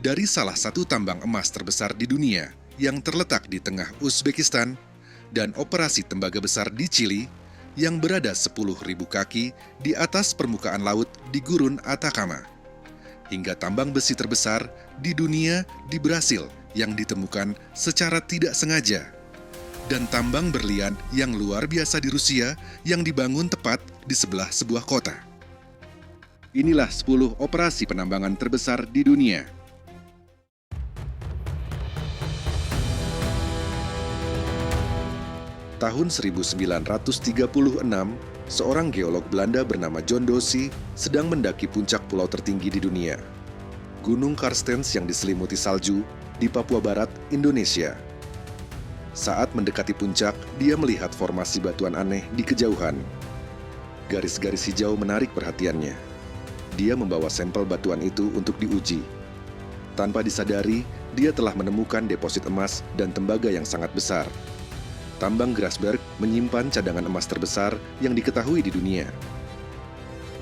dari salah satu tambang emas terbesar di dunia yang terletak di tengah Uzbekistan dan operasi tembaga besar di Chili yang berada 10.000 kaki di atas permukaan laut di Gurun Atacama, hingga tambang besi terbesar di dunia di Brasil yang ditemukan secara tidak sengaja, dan tambang berlian yang luar biasa di Rusia yang dibangun tepat di sebelah sebuah kota. Inilah 10 operasi penambangan terbesar di dunia. Tahun 1936, seorang geolog Belanda bernama John Dossy sedang mendaki puncak pulau tertinggi di dunia, Gunung Karstens yang diselimuti salju di Papua Barat, Indonesia. Saat mendekati puncak, dia melihat formasi batuan aneh di kejauhan. Garis-garis hijau menarik perhatiannya. Dia membawa sampel batuan itu untuk diuji. Tanpa disadari, dia telah menemukan deposit emas dan tembaga yang sangat besar. Tambang Grasberg menyimpan cadangan emas terbesar yang diketahui di dunia.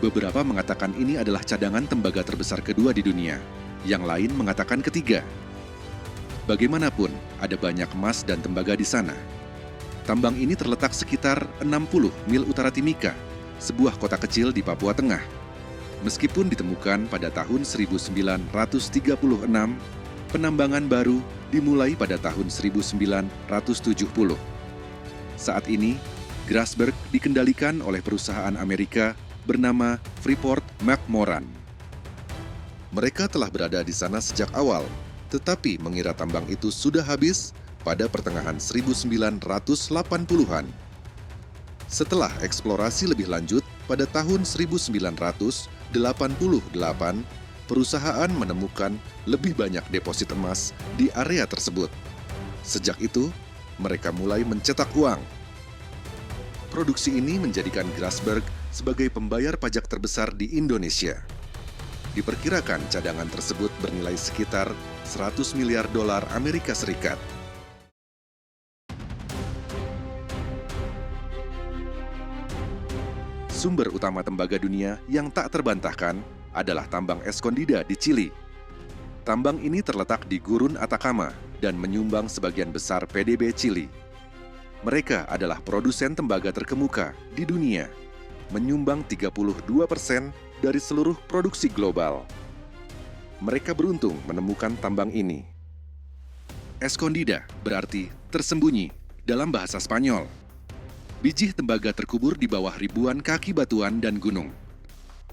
Beberapa mengatakan ini adalah cadangan tembaga terbesar kedua di dunia. Yang lain mengatakan ketiga. Bagaimanapun, ada banyak emas dan tembaga di sana. Tambang ini terletak sekitar 60 mil utara Timika, sebuah kota kecil di Papua Tengah. Meskipun ditemukan pada tahun 1936, penambangan baru dimulai pada tahun 1970. Saat ini, Grasberg dikendalikan oleh perusahaan Amerika bernama Freeport-McMoRan. Mereka telah berada di sana sejak awal, tetapi mengira tambang itu sudah habis pada pertengahan 1980-an. Setelah eksplorasi lebih lanjut, pada tahun 1988, perusahaan menemukan lebih banyak deposit emas di area tersebut. Sejak itu, mereka mulai mencetak uang. Produksi ini menjadikan Grasberg sebagai pembayar pajak terbesar di Indonesia. Diperkirakan cadangan tersebut bernilai sekitar 100 miliar dolar Amerika Serikat. Sumber utama tembaga dunia yang tak terbantahkan adalah tambang Escondida di Chili. Tambang ini terletak di Gurun Atacama dan menyumbang sebagian besar PDB Chili. Mereka adalah produsen tembaga terkemuka di dunia, menyumbang 32% dari seluruh produksi global. Mereka beruntung menemukan tambang ini. Escondida berarti tersembunyi dalam bahasa Spanyol. Biji tembaga terkubur di bawah ribuan kaki batuan dan gunung.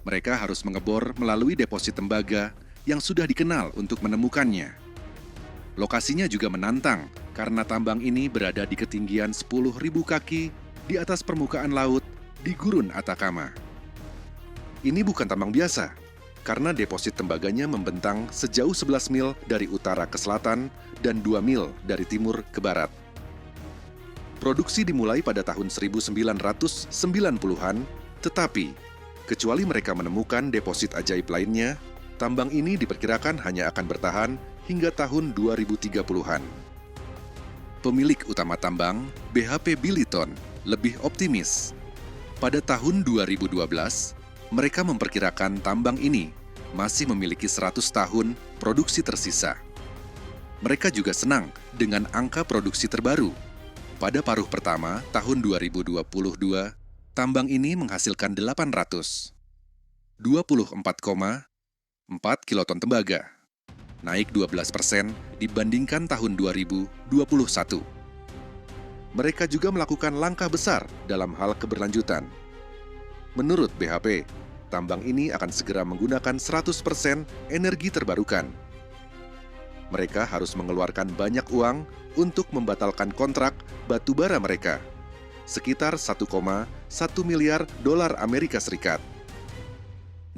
Mereka harus mengebor melalui deposit tembaga yang sudah dikenal untuk menemukannya. Lokasinya juga menantang karena tambang ini berada di ketinggian 10.000 kaki di atas permukaan laut di Gurun Atacama. Ini bukan tambang biasa, karena deposit tembaganya membentang sejauh 11 mil dari utara ke selatan dan 2 mil dari timur ke barat. Produksi dimulai pada tahun 1990-an, tetapi kecuali mereka menemukan deposit ajaib lainnya, tambang ini diperkirakan hanya akan bertahan hingga tahun 2030-an. Pemilik utama tambang, BHP Billiton, lebih optimis. Pada tahun 2012, mereka memperkirakan tambang ini masih memiliki 100 tahun produksi tersisa. Mereka juga senang dengan angka produksi terbaru. Pada paruh pertama tahun 2022, tambang ini menghasilkan 824,4 kiloton tembaga, naik 12% dibandingkan tahun 2021. Mereka juga melakukan langkah besar dalam hal keberlanjutan. Menurut BHP, tambang ini akan segera menggunakan 100% energi terbarukan. Mereka harus mengeluarkan banyak uang untuk membatalkan kontrak batu bara mereka, sekitar 1,1 miliar dolar Amerika Serikat.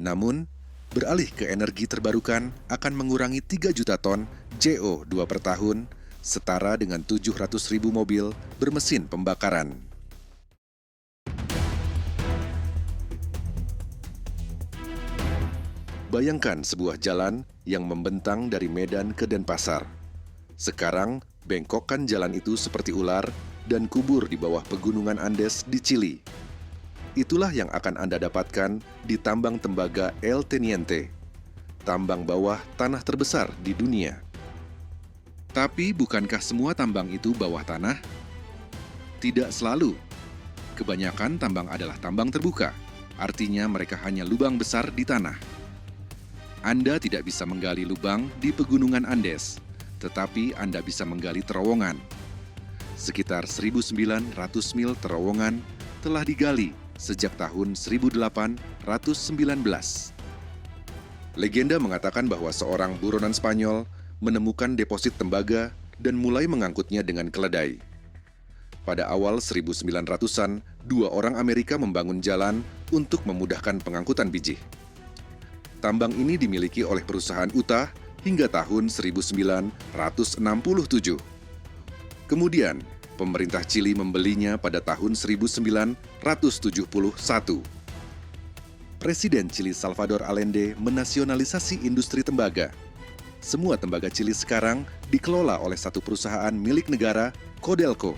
Namun, beralih ke energi terbarukan akan mengurangi 3 juta ton CO2 per tahun, setara dengan 700.000 mobil bermesin pembakaran. Bayangkan sebuah jalan yang membentang dari Medan ke Denpasar. Sekarang, bengkokkan jalan itu seperti ular dan kubur di bawah pegunungan Andes di Chili. Itulah yang akan Anda dapatkan di tambang tembaga El Teniente. tambang bawah tanah terbesar di dunia. Tapi bukankah semua tambang itu bawah tanah? Tidak selalu. Kebanyakan tambang adalah tambang terbuka, artinya mereka hanya lubang besar di tanah. Anda tidak bisa menggali lubang di pegunungan Andes, tetapi Anda bisa menggali terowongan. Sekitar 1.900 mil terowongan telah digali sejak tahun 1819. Legenda mengatakan bahwa seorang buronan Spanyol menemukan deposit tembaga dan mulai mengangkutnya dengan keledai. Pada awal 1900-an, 2 orang Amerika membangun jalan untuk memudahkan pengangkutan biji. Tambang ini dimiliki oleh perusahaan Utah hingga tahun 1967. Kemudian, pemerintah Chili membelinya pada tahun 1971. Presiden Chili Salvador Allende menasionalisasi industri tembaga. Semua tembaga Chili sekarang dikelola oleh satu perusahaan milik negara, Codelco.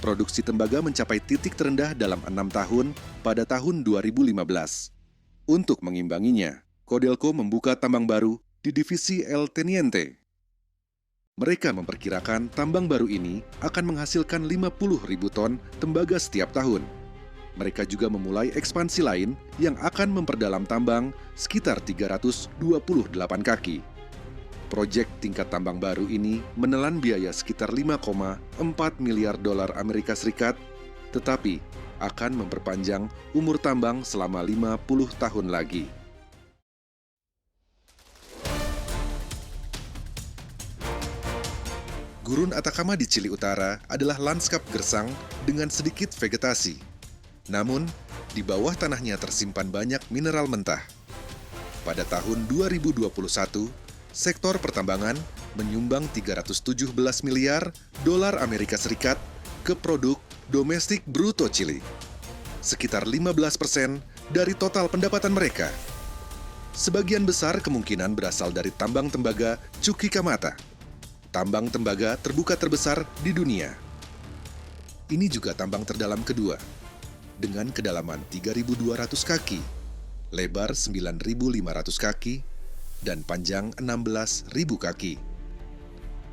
Produksi tembaga mencapai titik terendah dalam 6 tahun pada tahun 2015. Untuk mengimbanginya, Codelco membuka tambang baru di divisi El Teniente. Mereka memperkirakan tambang baru ini akan menghasilkan 50.000 ton tembaga setiap tahun. Mereka juga memulai ekspansi lain yang akan memperdalam tambang sekitar 328 kaki. Proyek tingkat tambang baru ini menelan biaya sekitar 5,4 miliar dolar Amerika Serikat, tetapi akan memperpanjang umur tambang selama 50 tahun lagi. Gurun Atacama di Chili Utara adalah lanskap gersang dengan sedikit vegetasi. Namun, di bawah tanahnya tersimpan banyak mineral mentah. Pada tahun 2021, sektor pertambangan menyumbang 317 miliar dolar Amerika Serikat ke produk domestik bruto Chili. Sekitar 15% dari total pendapatan mereka. Sebagian besar kemungkinan berasal dari tambang tembaga Chuquicamata, tambang tembaga terbuka terbesar di dunia. Ini juga tambang terdalam kedua, dengan kedalaman 3.200 kaki, lebar 9.500 kaki, dan panjang 16.000 kaki.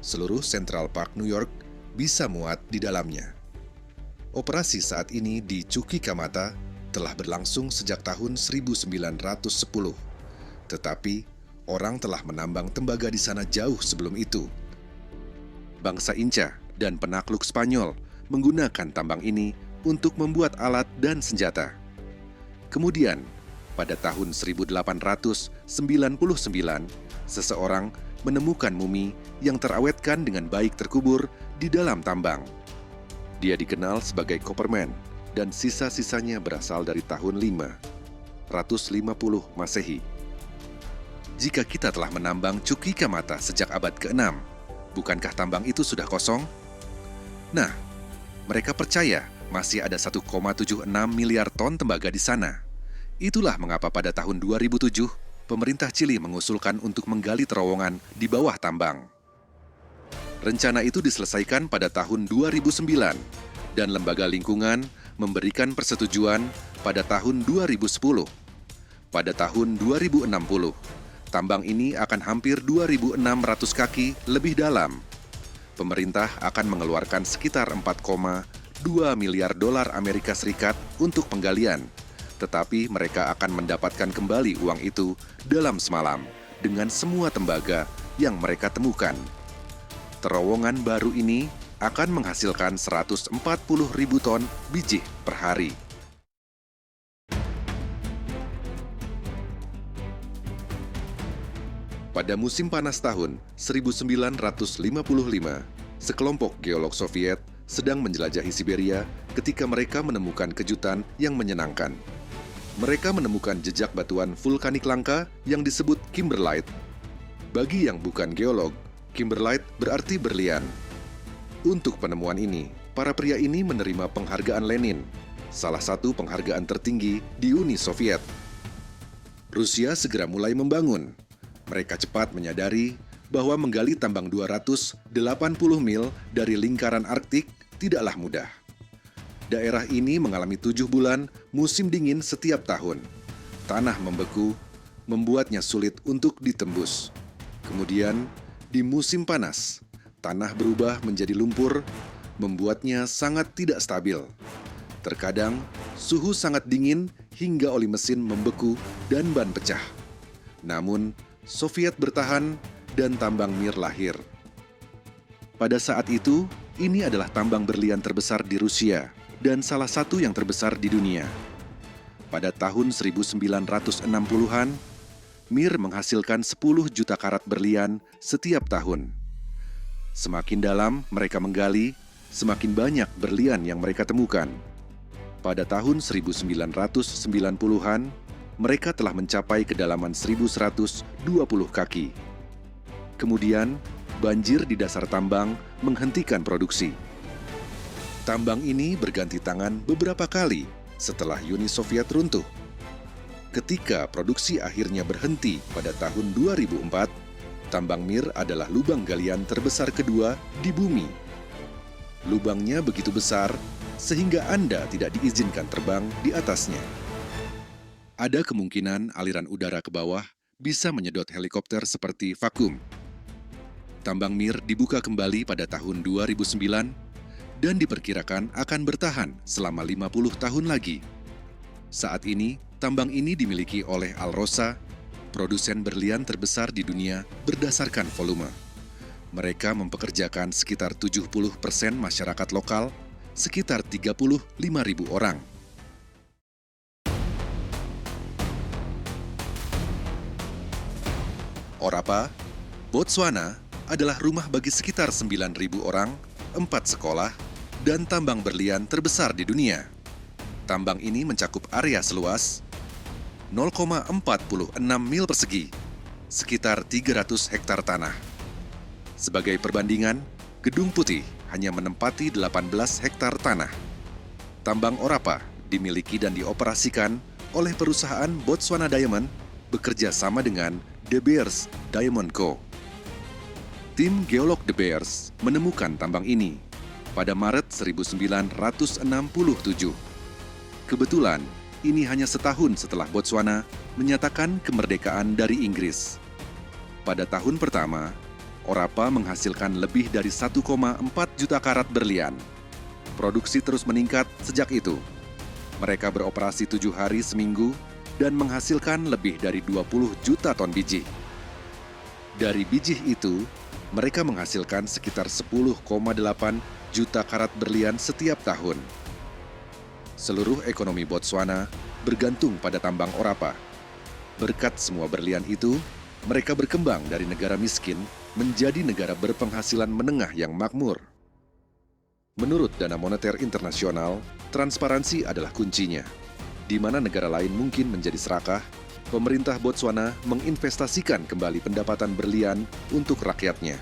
Seluruh Central Park New York bisa muat di dalamnya. Operasi saat ini di Chuquicamata telah berlangsung sejak tahun 1910, tetapi orang telah menambang tembaga di sana jauh sebelum itu. Bangsa Inca dan penakluk Spanyol menggunakan tambang ini untuk membuat alat dan senjata. Kemudian, pada tahun 1899, seseorang menemukan mumi yang terawetkan dengan baik terkubur di dalam tambang. Dia dikenal sebagai Copperman, dan sisa-sisanya berasal dari tahun 550 Masehi. Jika kita telah menambang Chuquicamata sejak abad ke-6, bukankah tambang itu sudah kosong? Nah, mereka percaya masih ada 1,76 miliar ton tembaga di sana. Itulah mengapa pada tahun 2007, pemerintah Chili mengusulkan untuk menggali terowongan di bawah tambang. Rencana itu diselesaikan pada tahun 2009, dan lembaga lingkungan memberikan persetujuan pada tahun 2010. Pada tahun 2060, tambang ini akan hampir 2.600 kaki lebih dalam. Pemerintah akan mengeluarkan sekitar 4,2 miliar dolar Amerika Serikat untuk penggalian, tetapi mereka akan mendapatkan kembali uang itu dalam semalam dengan semua tembaga yang mereka temukan. Terowongan baru ini akan menghasilkan 140.000 ton biji per hari. Pada musim panas tahun 1955, sekelompok geolog Soviet sedang menjelajahi Siberia ketika mereka menemukan kejutan yang menyenangkan. Mereka menemukan jejak batuan vulkanik langka yang disebut kimberlite. Bagi yang bukan geolog, kimberlite berarti berlian. Untuk penemuan ini, para pria ini menerima penghargaan Lenin, salah satu penghargaan tertinggi di Uni Soviet. Rusia segera mulai membangun. Mereka cepat menyadari bahwa menggali tambang 280 mil dari lingkaran Arktik tidaklah mudah. Daerah ini mengalami 7 bulan musim dingin setiap tahun. Tanah membeku, membuatnya sulit untuk ditembus. Kemudian, di musim panas, tanah berubah menjadi lumpur, membuatnya sangat tidak stabil. Terkadang, suhu sangat dingin hingga oli mesin membeku dan ban pecah. Namun, Soviet bertahan dan tambang Mir lahir. Pada saat itu, ini adalah tambang berlian terbesar di Rusia dan salah satu yang terbesar di dunia. Pada tahun 1960-an, Mir menghasilkan 10 juta karat berlian setiap tahun. Semakin dalam mereka menggali, semakin banyak berlian yang mereka temukan. Pada tahun 1990-an, mereka telah mencapai kedalaman 1.120 kaki. Kemudian, banjir di dasar tambang menghentikan produksi. Tambang ini berganti tangan beberapa kali setelah Uni Soviet runtuh. Ketika produksi akhirnya berhenti pada tahun 2004, tambang Mir adalah lubang galian terbesar kedua di bumi. Lubangnya begitu besar sehingga Anda tidak diizinkan terbang di atasnya. Ada kemungkinan aliran udara ke bawah bisa menyedot helikopter seperti vakum. Tambang Mir dibuka kembali pada tahun 2009 dan diperkirakan akan bertahan selama 50 tahun lagi. Saat ini, tambang ini dimiliki oleh Alrosa, produsen berlian terbesar di dunia berdasarkan volume. Mereka mempekerjakan sekitar 70% masyarakat lokal, sekitar 35.000 orang. Orapa, Botswana adalah rumah bagi sekitar 9.000 orang, 4 sekolah, dan tambang berlian terbesar di dunia. Tambang ini mencakup area seluas 0,46 mil persegi, sekitar 300 hektar tanah. Sebagai perbandingan, Gedung Putih hanya menempati 18 hektar tanah. Tambang Orapa dimiliki dan dioperasikan oleh perusahaan Botswana Diamond bekerja sama dengan De Beers Diamond Co. Tim geolog De Beers menemukan tambang ini pada Maret 1967. Kebetulan, ini hanya setahun setelah Botswana menyatakan kemerdekaan dari Inggris. Pada tahun pertama, Orapa menghasilkan lebih dari 1,4 juta karat berlian. Produksi terus meningkat sejak itu. Mereka beroperasi 7 hari seminggu dan menghasilkan lebih dari 20 juta ton biji. Dari biji itu, mereka menghasilkan sekitar 10,8 juta karat berlian setiap tahun. Seluruh ekonomi Botswana bergantung pada tambang Orapa. Berkat semua berlian itu, mereka berkembang dari negara miskin menjadi negara berpenghasilan menengah yang makmur. Menurut Dana Moneter Internasional, transparansi adalah kuncinya. Di mana negara lain mungkin menjadi serakah, pemerintah Botswana menginvestasikan kembali pendapatan berlian untuk rakyatnya.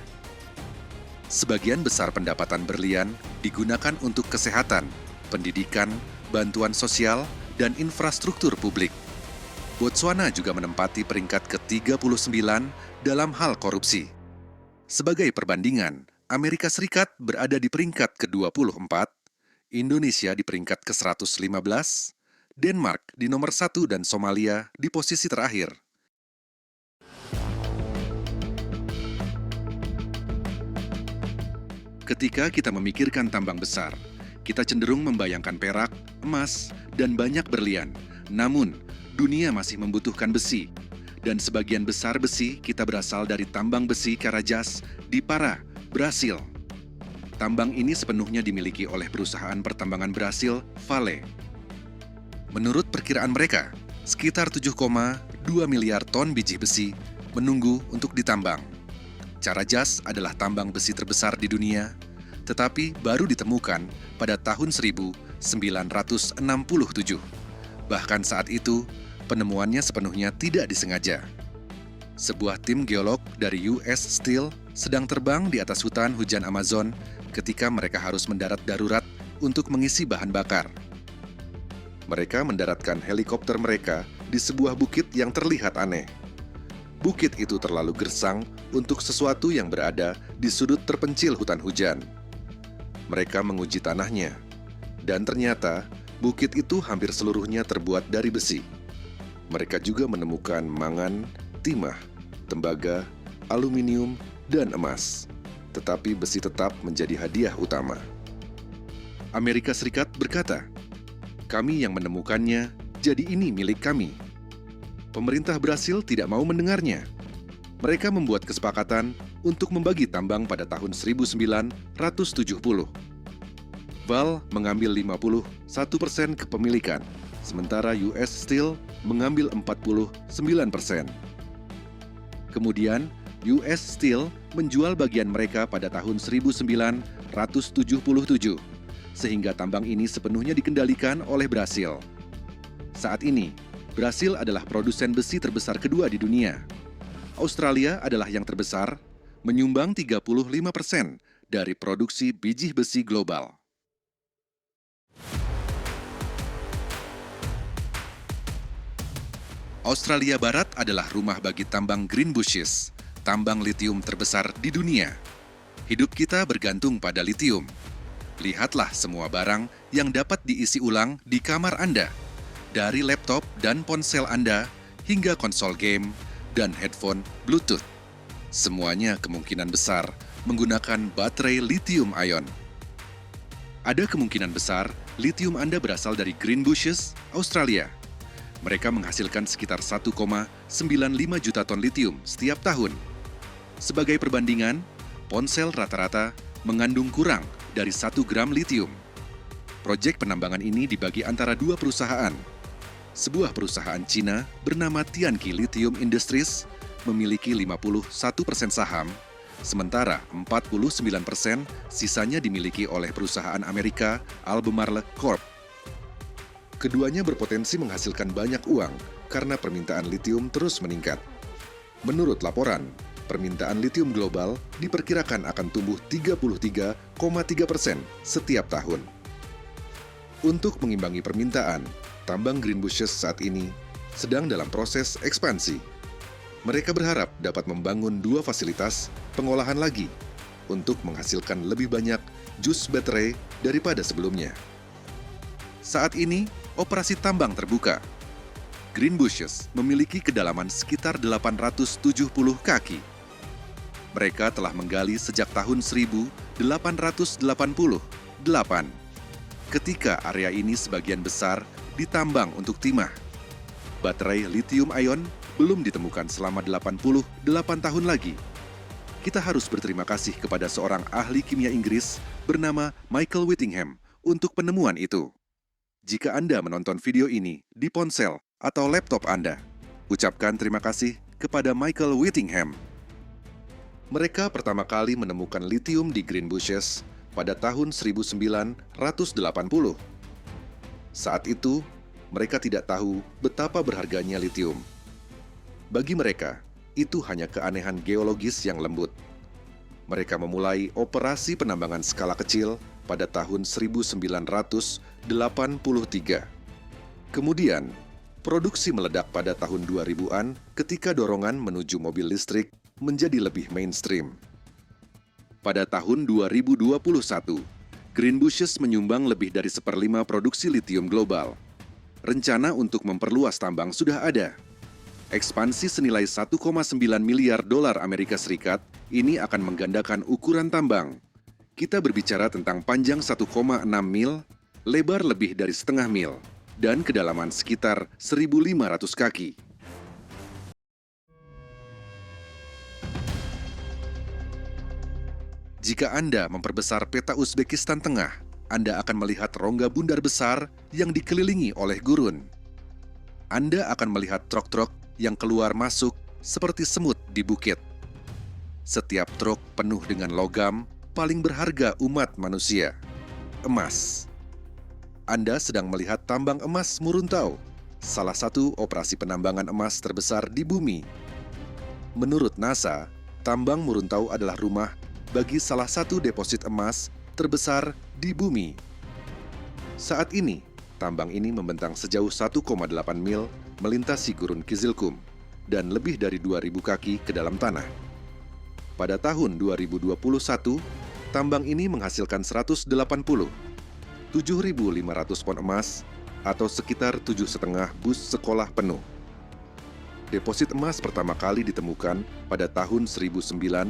Sebagian besar pendapatan berlian digunakan untuk kesehatan, pendidikan, bantuan sosial, dan infrastruktur publik. Botswana juga menempati peringkat ke-39 dalam hal korupsi. Sebagai perbandingan, Amerika Serikat berada di peringkat ke-24, Indonesia di peringkat ke-115, Denmark di nomor 1 dan Somalia di posisi terakhir. Ketika kita memikirkan tambang besar, kita cenderung membayangkan perak, emas, dan banyak berlian. Namun, dunia masih membutuhkan besi. Dan sebagian besar besi kita berasal dari tambang besi Carajás di Pará, Brasil. Tambang ini sepenuhnya dimiliki oleh perusahaan pertambangan Brasil, Vale. Menurut perkiraan mereka, sekitar 7,2 miliar ton biji besi menunggu untuk ditambang. Carajás adalah tambang besi terbesar di dunia, tetapi baru ditemukan pada tahun 1967. Bahkan saat itu, penemuannya sepenuhnya tidak disengaja. Sebuah tim geolog dari US Steel sedang terbang di atas hutan hujan Amazon ketika mereka harus mendarat darurat untuk mengisi bahan bakar. Mereka mendaratkan helikopter mereka di sebuah bukit yang terlihat aneh. Bukit itu terlalu gersang untuk sesuatu yang berada di sudut terpencil hutan hujan. Mereka menguji tanahnya, dan ternyata bukit itu hampir seluruhnya terbuat dari besi. Mereka juga menemukan mangan, timah, tembaga, aluminium, dan emas. Tetapi besi tetap menjadi hadiah utama. Amerika Serikat berkata, "Kami yang menemukannya, jadi ini milik kami." Pemerintah Brasil tidak mau mendengarnya. Mereka membuat kesepakatan untuk membagi tambang pada tahun 1970. Vale mengambil 51% kepemilikan, sementara US Steel mengambil 49%. Kemudian, US Steel menjual bagian mereka pada tahun 1977, sehingga tambang ini sepenuhnya dikendalikan oleh Brasil. Saat ini, Brasil adalah produsen besi terbesar kedua di dunia. Australia adalah yang terbesar, menyumbang 35% dari produksi biji besi global. Australia Barat adalah rumah bagi tambang Greenbushes, tambang litium terbesar di dunia. Hidup kita bergantung pada litium. Lihatlah semua barang yang dapat diisi ulang di kamar Anda, dari laptop dan ponsel Anda hingga konsol game dan headphone Bluetooth. Semuanya kemungkinan besar menggunakan baterai lithium-ion. Ada kemungkinan besar litium Anda berasal dari Greenbushes, Australia. Mereka menghasilkan sekitar 1,95 juta ton litium setiap tahun. Sebagai perbandingan, ponsel rata-rata mengandung kurang dari 1 gram litium. Proyek penambangan ini dibagi antara dua perusahaan. Sebuah perusahaan Cina bernama Tianqi Lithium Industries memiliki 51% saham, sementara 49% sisanya dimiliki oleh perusahaan Amerika Albemarle Corp. Keduanya berpotensi menghasilkan banyak uang karena permintaan litium terus meningkat. Menurut laporan, permintaan litium global diperkirakan akan tumbuh 33,3% setiap tahun. Untuk mengimbangi permintaan, tambang Greenbushes saat ini sedang dalam proses ekspansi. Mereka berharap dapat membangun 2 fasilitas pengolahan lagi untuk menghasilkan lebih banyak jus baterai daripada sebelumnya. Saat ini, operasi tambang terbuka. Greenbushes memiliki kedalaman sekitar 870 kaki. Mereka telah menggali sejak tahun 1888, ketika area ini sebagian besar ditambang untuk timah. Baterai lithium-ion belum ditemukan selama 88 tahun lagi. Kita harus berterima kasih kepada seorang ahli kimia Inggris bernama Michael Whittingham untuk penemuan itu. Jika Anda menonton video ini di ponsel atau laptop Anda, ucapkan terima kasih kepada Michael Whittingham. Mereka pertama kali menemukan litium di Greenbushes pada tahun 1980. Saat itu, mereka tidak tahu betapa berharganya litium. Bagi mereka, itu hanya keanehan geologis yang lembut. Mereka memulai operasi penambangan skala kecil pada tahun 1983. Kemudian, produksi meledak pada tahun 2000-an ketika dorongan menuju mobil listrik menjadi lebih mainstream. Pada tahun 2021, Greenbushes menyumbang lebih dari 1/5 produksi litium global. Rencana untuk memperluas tambang sudah ada. Ekspansi senilai 1,9 miliar dolar Amerika Serikat ini akan menggandakan ukuran tambang. Kita berbicara tentang panjang 1,6 mil, lebar lebih dari setengah mil, dan kedalaman sekitar 1.500 kaki. Jika Anda memperbesar peta Uzbekistan Tengah, Anda akan melihat rongga bundar besar yang dikelilingi oleh gurun. Anda akan melihat truk-truk yang keluar masuk seperti semut di bukit. Setiap truk penuh dengan logam paling berharga umat manusia, emas. Anda sedang melihat tambang emas Muruntau, salah satu operasi penambangan emas terbesar di bumi. Menurut NASA, tambang Muruntau adalah rumah bagi salah satu deposit emas terbesar di bumi. Saat ini, tambang ini membentang sejauh 1,8 mil melintasi gurun Kizilkum dan lebih dari 2.000 kaki ke dalam tanah. Pada tahun 2021, tambang ini menghasilkan 7.500 pon emas atau sekitar 7,5 bus sekolah penuh. deposit emas pertama kali ditemukan pada tahun 1958.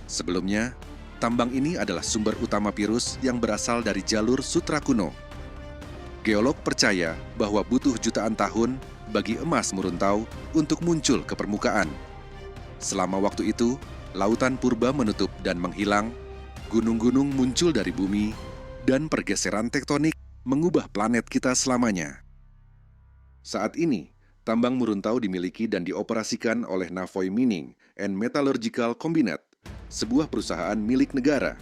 Sebelumnya, tambang ini adalah sumber utama pirus yang berasal dari jalur Sutra kuno. Geolog percaya bahwa butuh jutaan tahun bagi emas Muruntau untuk muncul ke permukaan. Selama waktu itu, lautan purba menutup dan menghilang, gunung-gunung muncul dari bumi, dan pergeseran tektonik mengubah planet kita selamanya. Saat ini, tambang Muruntau dimiliki dan dioperasikan oleh Navoy Mining and Metallurgical Combinate, sebuah perusahaan milik negara.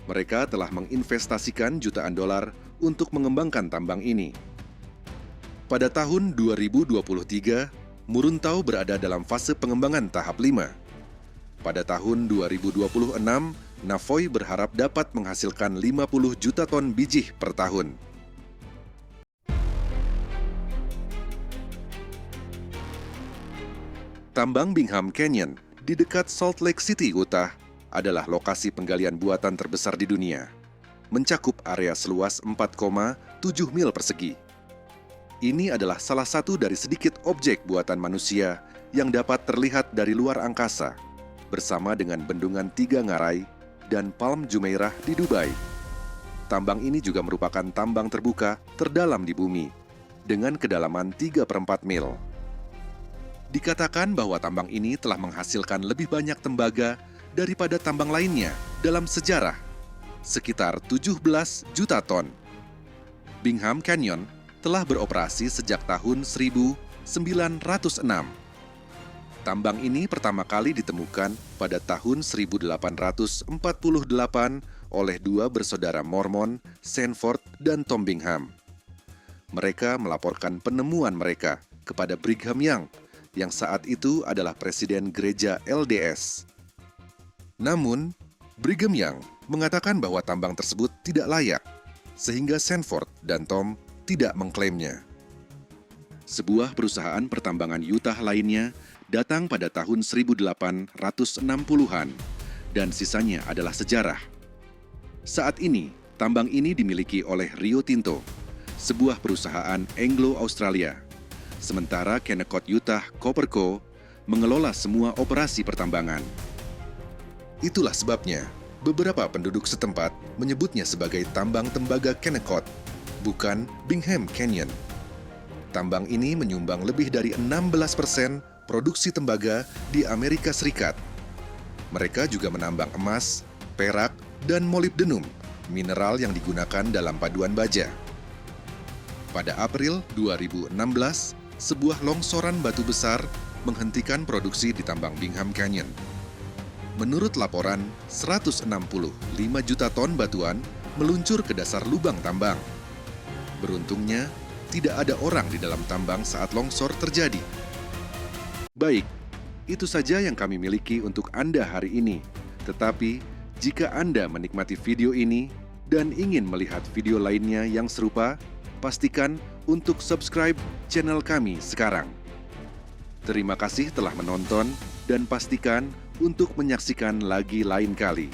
Mereka telah menginvestasikan jutaan dolar untuk mengembangkan tambang ini. Pada tahun 2023, Muruntau berada dalam fase pengembangan tahap 5. Pada tahun 2026, Navoy berharap dapat menghasilkan 50 juta ton biji per tahun. Tambang Bingham Canyon di dekat Salt Lake City, Utah, adalah lokasi penggalian buatan terbesar di dunia. Mencakup area seluas 4,7 mil persegi. Ini adalah salah satu dari sedikit objek buatan manusia yang dapat terlihat dari luar angkasa, bersama dengan bendungan Tiga Ngarai dan Palm Jumeirah di Dubai. Tambang ini juga merupakan tambang terbuka terdalam di bumi, dengan kedalaman 3/4 mil. Dikatakan bahwa tambang ini telah menghasilkan lebih banyak tembaga daripada tambang lainnya dalam sejarah, sekitar 17 juta ton. Bingham Canyon telah beroperasi sejak tahun 1906. Tambang ini pertama kali ditemukan pada tahun 1848 oleh dua bersaudara Mormon, Sanford dan Tom Bingham. Mereka melaporkan penemuan mereka kepada Brigham Young, yang saat itu adalah presiden gereja LDS. Namun, Brigham Young mengatakan bahwa tambang tersebut tidak layak, sehingga Sanford dan Tom tidak mengklaimnya. Sebuah perusahaan pertambangan Utah lainnya datang pada tahun 1860-an, dan sisanya adalah sejarah. Saat ini, tambang ini dimiliki oleh Rio Tinto, sebuah perusahaan Anglo-Australia. Sementara Kennecott Utah Copper Co. mengelola semua operasi pertambangan. Itulah sebabnya, beberapa penduduk setempat menyebutnya sebagai tambang tembaga Kennecott, bukan Bingham Canyon. Tambang ini menyumbang lebih dari 16% produksi tembaga di Amerika Serikat. Mereka juga menambang emas, perak, dan molibdenum, mineral yang digunakan dalam paduan baja. Pada April 2016, sebuah longsoran batu besar menghentikan produksi di tambang Bingham Canyon. Menurut laporan, 165 juta ton batuan meluncur ke dasar lubang tambang. Beruntungnya, tidak ada orang di dalam tambang saat longsor terjadi. Baik, itu saja yang kami miliki untuk Anda hari ini. Tetapi, jika Anda menikmati video ini dan ingin melihat video lainnya yang serupa, pastikan untuk subscribe channel kami sekarang. Terima kasih telah menonton dan pastikan untuk menyaksikan lagi lain kali.